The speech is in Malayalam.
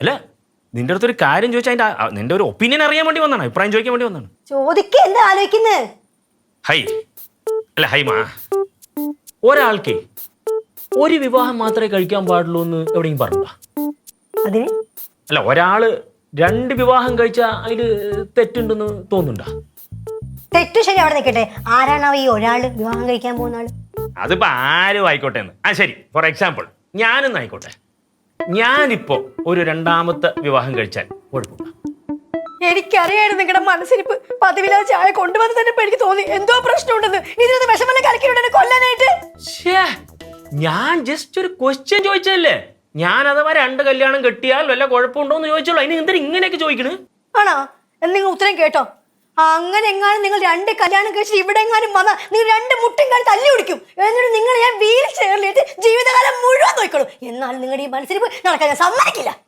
അല്ല നിന്റെ അടുത്തൊരു കാര്യം ചോദിച്ചാൽ അതിന്റെ നിന്റെ ഒരു ഒപ്പീനിയൻ അറിയാൻ വേണ്ടി വന്നാണ്, അഭിപ്രായം ചോദിക്കാൻ വേണ്ടി വന്നാണ്. ചോദിക്ക, എന്താ ആലോചിക്കുന്നത്? ഹൈ അല്ല ഹൈമാ, ഒരാൾക്കേ ഒരു വിവാഹം മാത്രമേ കഴിക്കാൻ പാടുള്ളൂ എന്ന് എവിടെയും പറഞ്ഞ? അതിന് അല്ല ഒരാള് 2 വിവാഹം കഴിച്ചാൽ അതിൽ തെറ്റുണ്ടെന്ന് തോന്നുന്നുണ്ടോ? തെറ്റു ശരി അവിടെ നിൽക്കട്ടെ. ആരാണോ ഈ ഒരാള് വിവാഹം കഴിക്കാൻ പോകുന്ന ആള്? അതിപ്പോ ആരും ആയിക്കോട്ടെ എന്ന്. ശരി, ഫോർ എക്സാമ്പിൾ ഞാനൊന്നും ആയിക്കോട്ടെ. ഞാനിപ്പോ ഒരു 2ാമത്തെ വിവാഹം കഴിച്ചാൽ കുഴപ്പമില്ല. എനിക്കറിയായിരുന്നു നിങ്ങളുടെ മനസ്സിരിപ്പ്. പതിവില്ലാതെ ചായ കൊണ്ടുവന്ന് തന്നെ എനിക്ക് തോന്നി എന്തോ പ്രശ്നമുണ്ടെന്ന്. ഇതിന് വിഷമല്ല കലക്കിവിടനെ കൊല്ലാനായിട്ട്. ഞാൻ ജസ്റ്റ് ഒരു ക്വസ്റ്റ്യൻ ചോദിച്ചല്ലേ. ഞാൻ അഥവാ 2 കല്യാണം കെട്ടിയാൽ വല്ല കുഴപ്പമുണ്ടോ എന്ന് ചോദിച്ചോളൂ. അതിന് എന്തിനാ ഇങ്ങനെയൊക്കെ ചോദിക്കണ്? ആണോ? നിങ്ങൾ ഉത്തരം കേട്ടോ. അങ്ങനെ എങ്ങാനും നിങ്ങൾ 2 കല്യാണം കഴിച്ച് ഇവിടെ എങ്ങാനും വന്നാൽ നിങ്ങൾ 2 മുട്ടും കാലം തല്ലി പിടിക്കും. എന്നിട്ട് നിങ്ങൾ ഞാൻ വീൽ ചെയറിലിട്ട് ജീവിതകാലം മുഴുവൻ നോക്കിക്കോളും. എന്നാലും നിങ്ങളുടെ ഈ മനസ്സിരിപ്പ് നടക്കാൻ ഞാൻ സമ്മതിക്കില്ല.